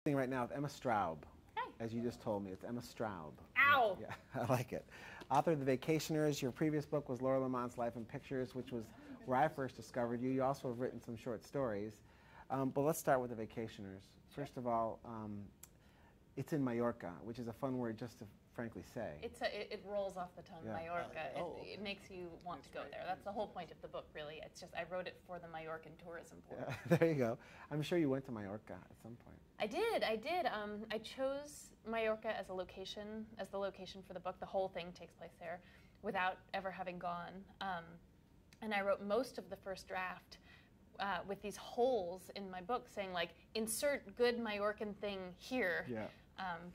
Right now with Emma Straub. Hi. As you just told me, it's Emma Straub. Ow! Yeah, I like it. Author of The Vacationers. Your previous book was Laura Lamont's Life in Pictures, which was where I first discovered you. You also have written some short stories. But let's start with The Vacationers. First of all, it's in Mallorca, which is a fun word just to frankly say. It rolls off the tongue, Yeah. Mallorca. It makes you want to go there. That's the whole point of the book, really. It's just I wrote it for the Mallorcan tourism board. Yeah, there you go. I'm sure you went to Mallorca at some point. I did. I chose Mallorca as the location for the book. The whole thing takes place there, without ever having gone. And I wrote most of the first draft with these holes in my book, saying like, insert good Mallorcan thing here. Yeah.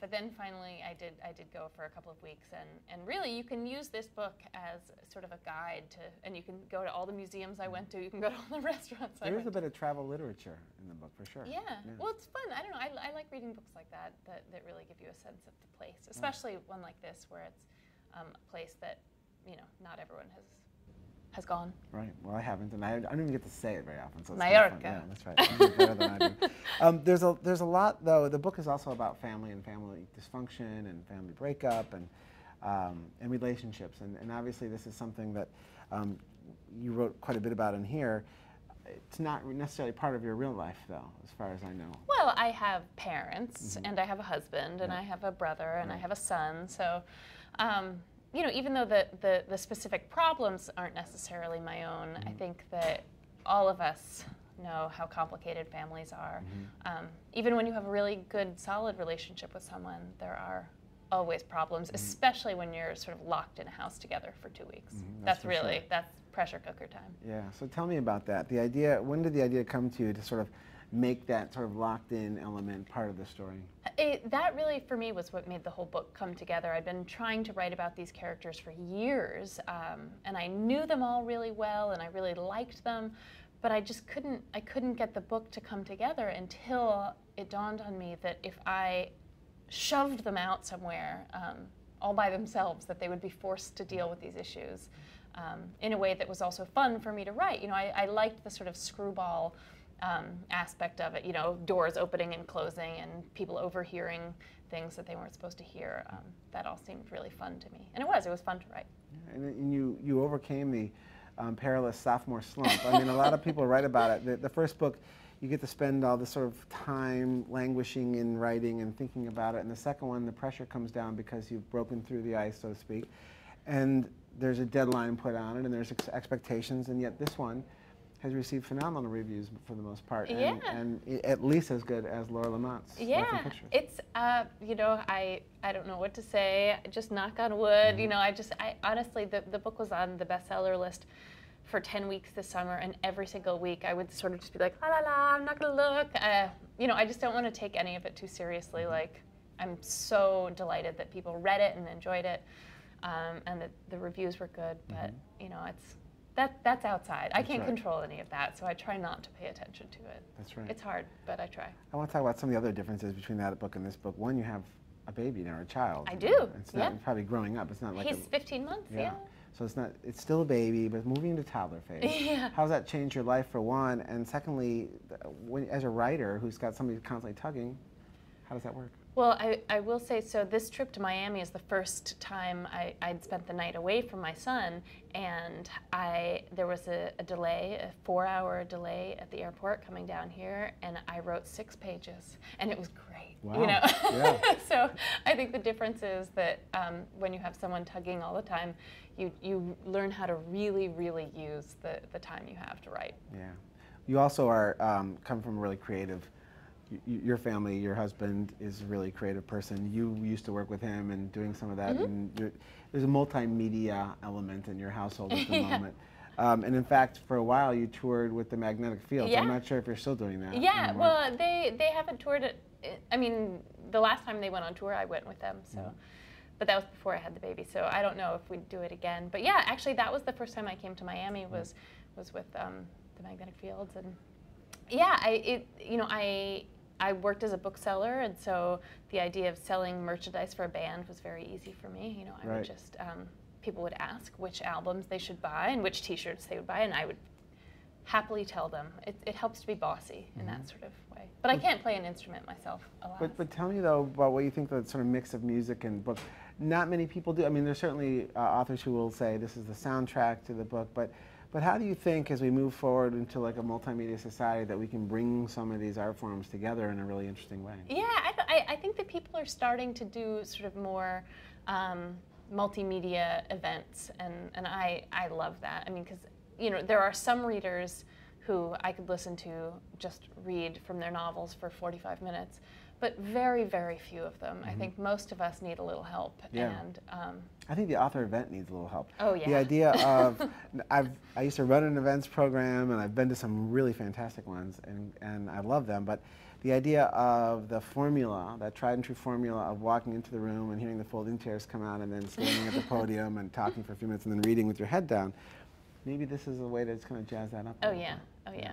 But then finally, I did go for a couple of weeks, and really, you can use this book as sort of a guide to, and you can go to all the museums I went to. You can go to all the restaurants I went to. There is a bit of travel literature in the book, for sure. Yeah. Well, it's fun. I don't know. I like reading books like that really give you a sense of the place, especially one like this where it's a place that not everyone has gone. Right. Well, I haven't, and I don't even get to say it very often. So it's Mallorca. Yeah, that's right. You do better than I do. There's a lot, though. The book is also about family and family dysfunction and family breakup and relationships. And obviously, this is something that you wrote quite a bit about in here. It's not necessarily part of your real life, though, as far as I know. Well, I have parents, and I have a husband, and I have a brother, and I have a son. So. Even though the specific problems aren't necessarily my own, I think that all of us know how complicated families are. Even when you have a really good, solid relationship with someone, there are always problems, especially when you're sort of locked in a house together for 2 weeks. That's pressure cooker time. Yeah, so tell me about that. The idea, when did the idea come to you to sort of make that sort of locked-in element part of the story? That really, for me, was what made the whole book come together. I'd been trying to write about these characters for years, and I knew them all really well, and I really liked them, but I just couldn't get the book to come together until it dawned on me that if I shoved them out somewhere, all by themselves, that they would be forced to deal with these issues in a way that was also fun for me to write. I liked the sort of screwball aspect of it, doors opening and closing and people overhearing things that they weren't supposed to hear. That all seemed really fun to me. And it was fun to write. Yeah, and you overcame the perilous sophomore slump. I mean, a lot of people write about it. The first book, you get to spend all this sort of time languishing in writing and thinking about it. And the second one, the pressure comes down because you've broken through the ice, so to speak. And there's a deadline put on it, and there's expectations, and yet this one has received phenomenal reviews for the most part, and at least as good as Laura Lamont's Life in Pictures. It's I don't know what to say. Just knock on wood. I honestly, the book was on the bestseller list for 10 weeks this summer, and every single week I would sort of just be like, la la la, I'm not gonna look. I just don't want to take any of it too seriously. Like, I'm so delighted that people read it and enjoyed it, and that the reviews were good. But that's outside. I can't control any of that, so I try not to pay attention to it. That's right. It's hard, but I try. I want to talk about some of the other differences between that book and this book. One, you have a baby now, or a child. I do. It's not probably growing up. It's not like he's 15 months. Yeah. So it's still a baby, but moving into toddler phase. Yeah. How's that changed your life, for one? And secondly, as a writer who's got somebody constantly tugging, how does that work? Well, I will say, so this trip to Miami is the first time I'd spent the night away from my son, and there was a delay, a 4-hour delay at the airport coming down here, and I wrote 6 pages, and it was great. Wow. Yeah. So I think the difference is that when you have someone tugging all the time, you learn how to really, really use the time you have to write. Yeah. You also are come from a really creative. Your family, your husband is a really creative person. You used to work with him and doing some of that. And there's a multimedia element in your household at the moment. And in fact, for a while, you toured with the Magnetic Fields. I'm not sure if you're still doing that. Yeah, well, they haven't toured it. I mean, the last time they went on tour, I went with them. So, but that was before I had the baby. So I don't know if we'd do it again. But yeah, actually, that was the first time I came to Miami. Was with the Magnetic Fields, and yeah, I worked as a bookseller, and so the idea of selling merchandise for a band was very easy for me. I would just, people would ask which albums they should buy and which T-shirts they would buy, and I would happily tell them. It helps to be bossy in that sort of way. But I can't play an instrument myself, alas. But tell me, though, about what you think the sort of mix of music and book. Not many people do. I mean, there's certainly authors who will say this is the soundtrack to the book, but how do you think, as we move forward into like a multimedia society, that we can bring some of these art forms together in a really interesting way? Yeah, I think that people are starting to do sort of more multimedia events, and I love that. I mean, because there are some readers who I could listen to just read from their novels for 45 minutes, but very, very few of them. I think most of us need a little help. Yeah. And I think the author event needs a little help. Oh, yeah. The idea of, I used to run an events program, and I've been to some really fantastic ones, and I love them, but the idea of the formula, that tried and true formula of walking into the room and hearing the folding chairs come out and then standing at the podium and talking for a few minutes and then reading with your head down, maybe this is a way to just kind of jazz that up. Oh yeah, oh yeah.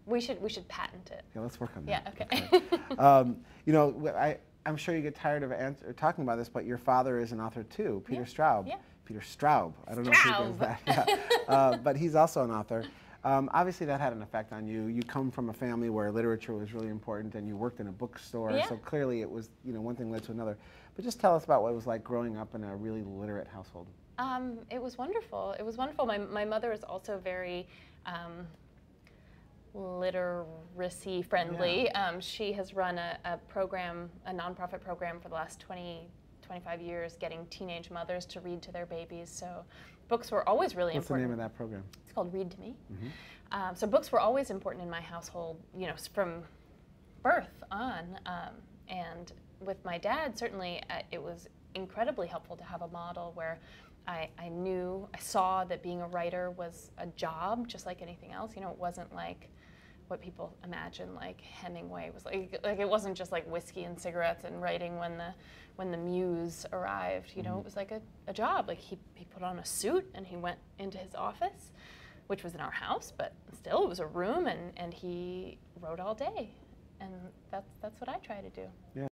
We should patent it. Yeah, let's work on that. Yeah, okay. I'm sure you get tired of talking about this, but your father is an author too, Peter Straub. Yeah. Peter Straub. I don't know if he does that. Yeah. But he's also an author. Obviously, that had an effect on you. You come from a family where literature was really important, and you worked in a bookstore, so clearly it was, one thing led to another. But just tell us about what it was like growing up in a really literate household. It was wonderful. It was wonderful. My mother is also very literacy friendly. Yeah. She has run a program, a nonprofit program for the last 25 years, getting teenage mothers to read to their babies. So books were always really important. What's the name of that program? It's called Read to Me. So books were always important in my household, from birth on. And with my dad, certainly it was incredibly helpful to have a model where I saw that being a writer was a job just like anything else. It wasn't like what people imagine like Hemingway was like it wasn't just like whiskey and cigarettes and writing when the muse arrived. It was like a job. Like he put on a suit and he went into his office, which was in our house, but still it was a room, and he wrote all day. And that's what I try to do. Yeah.